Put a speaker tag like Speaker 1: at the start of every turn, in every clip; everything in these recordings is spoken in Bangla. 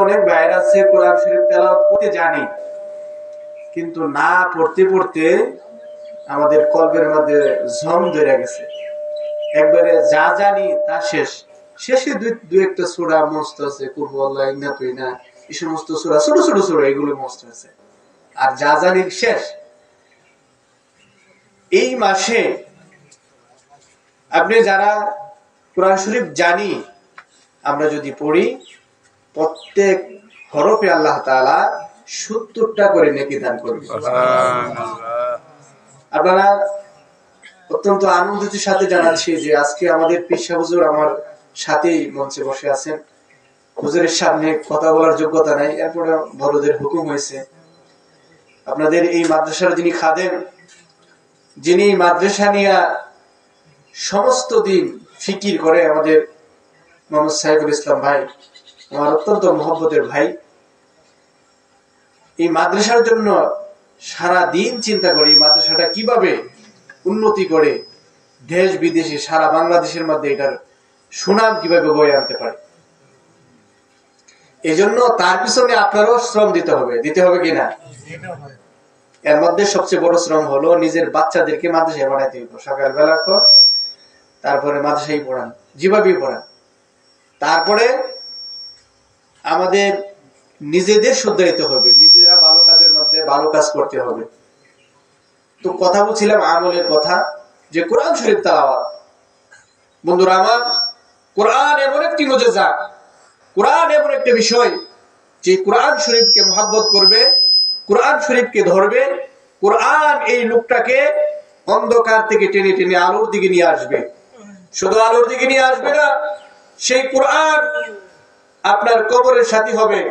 Speaker 1: অনেক ভাইরা আছে কোরআন শরীফ তেলাওয়াত করতে জানি, কিন্তু না পড়তে পড়তে আমাদের কলবের মধ্যে জং ধরে গেছে। একবারে যা জানি তা শেষে দুই একটা সূরা মস্ত আছে, কুল আল্লাহ ইন্নাতুইনা, এই সমস্ত সূরা ছোট ছোট সূরা এগুলো মস্ত আছে, আর যা জানি শেষ। এই মাসে আপনি যারা কোরআন শরীফ জানি আমরা যদি পড়ি, প্রত্যেক হরফে আল্লাহ তাআলা ৭০টা করে নেকি দান করবে। আপনারা অত্যন্ত আনন্দিত সাথে জানাচ্ছি যে আজকে আমাদের পীর সাহেব হুজুর আমার সাথেই মঞ্চে বসে আছেন। হুজুরের সামনে কথা বলার যোগ্যতা নাই, এরপরে বড়দের হুকুম হয়েছে। আপনাদের এই মাদ্রাসার যিনি খাদেম, যিনি মাদ্রাসা নিয়ে সমস্ত দিন ফিকির করে, আমাদের মোহাম্মদ সাইফুল ইসলাম ভাই, আমার অত্যন্ত মহব্বতের ভাই, এই মাদ্রাসার জন্য সারা দিন চিন্তা করে এই মাদ্রাসাটা কিভাবে উন্নতি করে দেশ বিদেশে সারা বাংলাদেশের মধ্যে এটার সুনাম কিভাবে বয়ে আনতে পারে। এই জন্য তার পিছনে আপনারও শ্রম দিতে হবে কিনা? এর মধ্যে সবচেয়ে বড় শ্রম হলো নিজের বাচ্চাদেরকে মাদ্রাসায় পড়াইতে হবে। সকালবেলা কর, তারপরে মাদ্রাসায় পড়ান, যেভাবেই পড়ান, তারপরে আমাদের নিজেদের শুধরাইতে হবে, নিজেরা ভালো কাজের মধ্যে ভালো কাজ করতে হবে। তো কথা বলছিলাম আমলের কথা, যে কোরআন শরীফ তেলাওয়াত। বন্ধুরা আমার, কোরআন এমন একটি মুজিজা, কোরআন এমন একটা বিষয় যে কোরআন শরীফকে মহব্বত করবে, কোরআন শরীফকে ধরবে, কোরআন এই লোকটাকে অন্ধকার থেকে টেনে টেনে আলোর দিকে নিয়ে আসবে। শুধু আলোর দিকে নিয়ে আসবে না, সেই কোরআন আপনার কবরের সাথী হবে,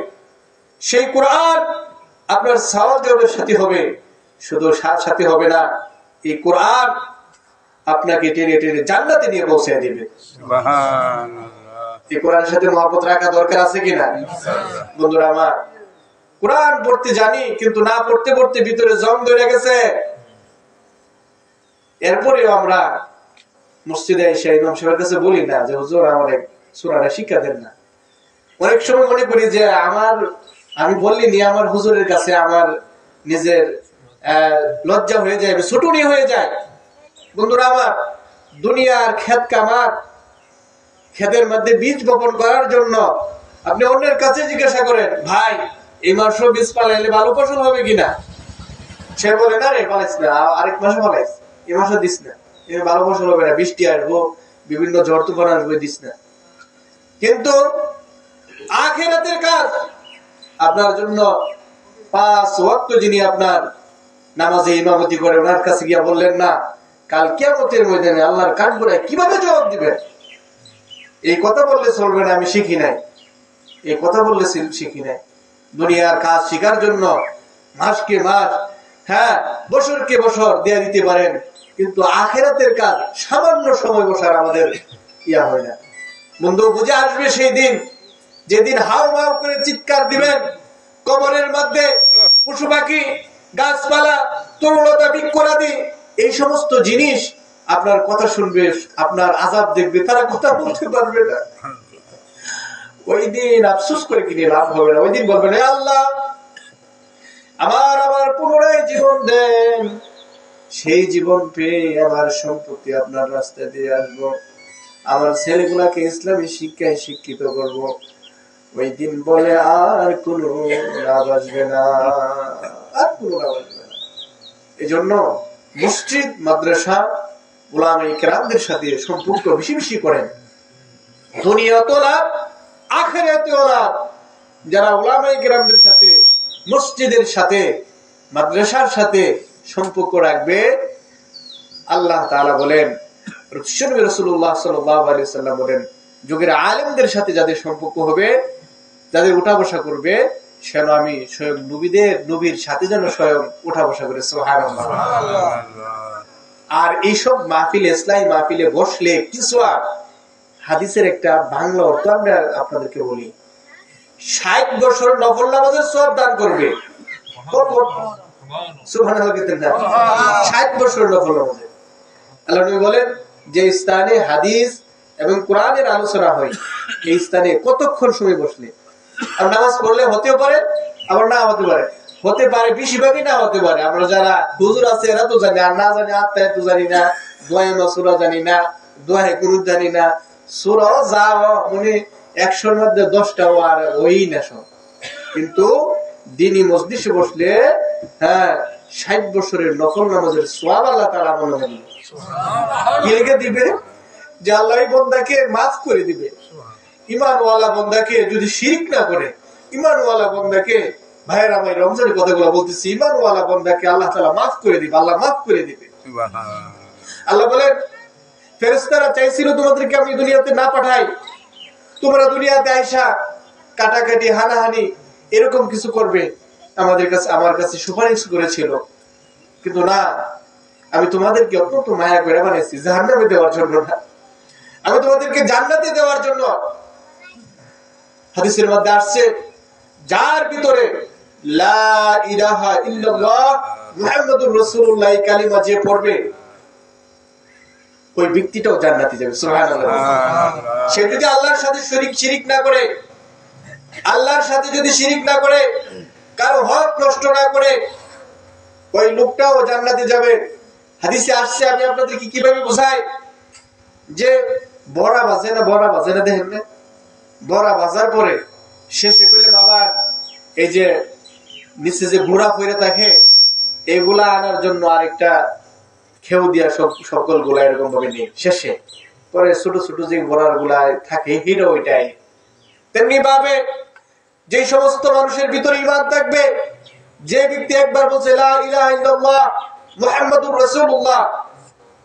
Speaker 1: সেই কোরআন আপনার সওয়াবের সাথী হবে। শুধু সাথী হবে না, এই কোরআন আপনাকে টেনে টেনে জান্নাতে নিয়ে পৌঁছে দিবে। এই কোরআনের সাথে মহব্বত রাখা দরকার আছে কিনা? বন্ধুরা আমার, কোরআন পড়তে জানি, কিন্তু না পড়তে পড়তে ভিতরে জং ধরে গেছে। এরপরেও আমরা মসজিদে এসে ইমাম সাহেবের কাছে বলি না যে হুজুর আমার সূরাটা শিক্ষা দেন না। অনেক সময় মনে করি যে আমি বললিনি আমার হুজুরের কাছে আমার নিজের লজ্জা হয়ে যায়, ছোটনি হয়ে যায়। বন্ধুরা আমার, দুনিয়ার ক্ষেত কামার, ক্ষেতের মধ্যে বীজ বপন করার জন্য আপনি অন্যের কাছে জিজ্ঞাসা করেন, ভাই এই মাসে বীজ পালাইলে ভালো ফসল হবে কিনা? সে বলে না রে পালাইস না, আরেক মাসে পালাইস, এই মাসে দিস না, এই ভালো ফসল হবে না, বৃষ্টি আসবো, বিভিন্ন ঝড় তুফান আসবে, দিস না। কিন্তু আখিরাতের কাজ আপনার জন্য 5 ওয়াক্ত যিনি আপনার নামাজে ইমামতি করে, ওনার কাছে গিয়া বললেন না কাল কিয়ামতের ময়দানে আল্লাহর কাঠগড়ায় কিভাবে জবাব দিবেন? এই কথা বললে চলবে না, আমি শিখি নাই, এই কথা বললে শিখি নাই। দুনিয়ার কাজ শিখার জন্য মাসকে মাস, বছরকে বছর দেয়া দিতে পারেন, কিন্তু আখিরাতের কাজ সামান্য সময় বসার আমাদের ইয়া হয় না। বন্ধু, বুঝে আসবে সেই দিন, যেদিন হাউ মাউ করে চিৎকার দিবেন, কবরের মধ্যে পশু পাখি, গাছপালা, তরুলতা, বৃক্ষরাদি, এই সমস্ত জিনিস আপনার কথা শুনবে, আপনার আযাব দেখবে, তারা কথা বলতে পারবে না। ওই দিন আফসোস করে কিনে লাভ হবে না। ওই দিন বলবেন, আল্লাহ আমার পুনরায় জীবন দেন, সেই জীবন পেয়ে আমার সম্পত্তি আপনার রাস্তা দিয়ে আসবো, আমার ছেলেগুলাকে ইসলামী শিক্ষায় শিক্ষিত করব। ওই দিন বলে আর কোন লাভ আসবে না, আর কোন লাভ আসবে না। এই জন্য মসজিদ, মাদ্রাসা, উলামায়ে কেরামদের সাথে সম্পর্ক বেশি বেশি করেন। দুনিয়াতেও লাভ, আখিরাতেও লাভ। যারা উলামায়ে কেরামদের সাথে, মসজিদের সাথে, মাদ্রাসার সাথে সম্পর্ক রাখবে, আল্লাহ তাআলা বলেন, রাসূলুল্লাহ সাল্লাল্লাহু আলাইহি ওয়াসাল্লাম বলেন, যুগের আলেমদের সাথে যাদের সম্পর্ক হবে, যাদের উঠা বসা করবে, সেন আমি স্বয়ং নবীর সাথে যেন স্বয়ং উঠা বসা করে। সুবহানাল্লাহ। আর এইসব মাহফিল, ইসলামী মাহফিলে বসলে কিছু হাদিসের একটা বাংলা অর্থ আমরা আপনাদেরকে বলি, 60 বছর নফল নামাজের সওয়াব দান করবে। সুবহানাল্লাহ। 60 বছর নফল নামাজে আল্লাহ নবী বলেন, যে স্থানে হাদিস এবং কোরআনের আলোচনা হয়, এই স্থানে কতক্ষণ সময় বসলে আর নামাজ পড়লে হতেও পারে আবার না হতে পারে, হতে পারে বেশিরভাগই না হতে পারে। আমরা যারা হুজুর আছে এরা তো জানি, আর না জানি আত্মায় তো জানি না, দোয়ায় সূরা জানি না, দোয়ায় কুনুত জানি না, সূরাও যা মানে 100-র মধ্যে 10টাও আর ওই না সব। কিন্তু দিনী মজলিসে বসলে 60 বছরের নফল নামাজের সওয়াব আল্লাহ তাআলা মনে হয় কি লিখে দিবে যে আল্লাহ এই বান্দাকে মাফ করে দিবে। ঈমানওয়ালা বান্দাকে যদি শিরক না করে, ঈমানওয়ালা বান্দাকে, ভাইয়েরা ভাই রমজানের কথাগুলো বলতেছি, ঈমানওয়ালা বান্দাকে আল্লাহ তাআলা মাফ করে দিবে, আল্লাহ মাফ করে দিবে। আল্লাহ বলেন ফেরেশতারা চাইছিল তোমাদেরকে আমি দুনিয়াতে না পাঠাই, তোমরা দুনিয়াতে আইসা কাটাকাটি হানাহানি এরকম কিছু করবে, আমাদের কাছে আমার কাছে সুপারিশ করেছিল, কিন্তু না, আমি তোমাদেরকে অত্যন্ত মায়া করে বানিয়েছি জাহান্নামে দেওয়ার জন্য না, আমি তোমাদেরকে জান্নাতে দেওয়ার জন্য। হাদিসের মধ্যে আসছে যার ভিতরে লা ইলাহা ইল্লাল্লাহ মুহাম্মাদুর রাসূলুল্লাহ কালিমা যে পড়বে ওই ব্যক্তিটাও জান্নাতে যাবে। সুবহানাল্লাহ। সে যদি আল্লাহর সাথে শিরিক না করে, আল্লাহর সাথে যদি শিরিক না করে, কারো হক নষ্ট না করে, ওই লোকটাও জান্নাতে যাবে। হাদিসে আসছে, আমি আপনাদেরকে কিভাবে বোঝাই, যে বড়া বাজে না দেখেন না, বড়া বাজার পরে শেষে পেলে বাবা এই যে নিচে যে বুড়া পড়ে থাকে এগুলা আনার জন্য আরেকটা খেউ দিয়া সকল গুলা এরকম ভাবে নেই, শেষে পরে ছোট ছোট যে বড়ার গুলা থাকে হিরো ওইটাই। তেমনি ভাবে যে সমস্ত মানুষের ভিতরে ঈমান থাকবে, যে ব্যক্তি একবার বলছে লা ইলাহা ইল্লাল্লাহ মুহাম্মাদুর রাসূলুল্লাহ,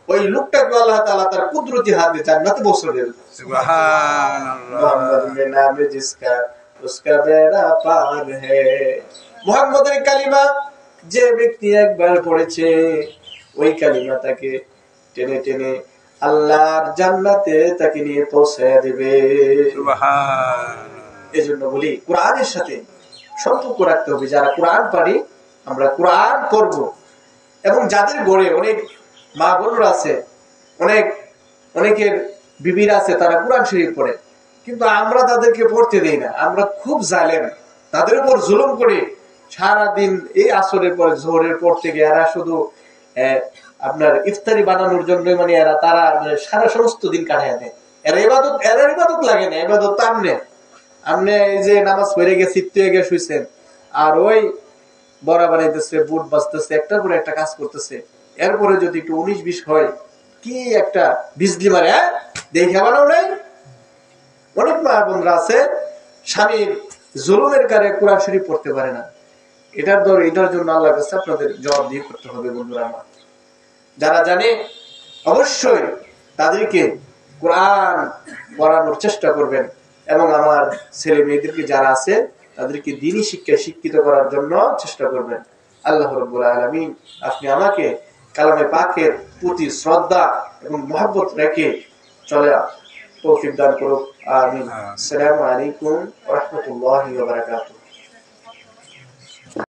Speaker 1: ওই লোকটাকে আল্লাহ তাআলা তার কুদরতি হাতে জান্নাতে বসিয়ে দেবে। সুবহানাল্লাহ। মুহাম্মদ কে নামে জিসকা উসকা বেড়া পার হে। মুহাম্মদের কালিমা যে ব্যক্তি একবার পড়েছে ওই কালিমা তাকে টেনে টেনে আল্লাহর জান্নাতে তাকে নিয়ে পৌঁছে দেবে। সুবহানাল্লাহ। এজন্য বলি কোরআনের সাথে সম্পর্ক রাখতে হবে। যারা কোরআন পারি আমরা কোরআন পড়ব, এবং যাদের ঘরে অনেক মা বোনরা আছে, অনেকের বিবিরা আছে, তারা কোরআন শরীফ পড়ে, কিন্তু আমরা তাদেরকে পড়তে দেই না। আমরা খুব জালেম, তাদের উপর জুলুম করি। সারাদিন এই আসরের পরে জোহরের পর থেকে এরা শুধু আপনার ইফতারি বানানোর জন্য মানে তারা সারা সমস্ত দিন কাটায় দেয়। এরা ইবাদত লাগে না, ইবাদত আমনে এই যে নামাজ পড়ে গেছে হয়ে গিয়ে শুইছেন, আর ওই বড়া বানাইতেছে, বুট বাজতেছে, একটার পরে একটা কাজ করতেছে। এরপরে যদি একটু 19-20 হয়, কি একটা বিজলি মারে, দেখে বানাও নাই। অনেক মা বোনরা আছে স্বামীর জুলুমের কারণে কোরআন শরীফ পড়তে পারে না। এটার জন্য আল্লাহর কাছে আপনাদের জবাবদিহি করতে হবে বন্ধুরা আমার। যারা জানে অবশ্যই তাদেরকে কোরআন পড়ানোর চেষ্টা করবেন, এবং আমার ছেলে মেয়েদেরকে যারা আছে তাদেরকে দ্বীনি শিক্ষায় শিক্ষিত করার জন্য চেষ্টা করবেন। আল্লাহ রাব্বুল আলামিন আপনি আমাকে কালামে পাকের প্রতি শ্রদ্ধা এবং মহব্বত রেখে চলে তৌফিক দান করুন। আমিন। আসসালামু আলাইকুম ওয়া রাহমাতুল্লাহি ওয়া বারাকাতুহু।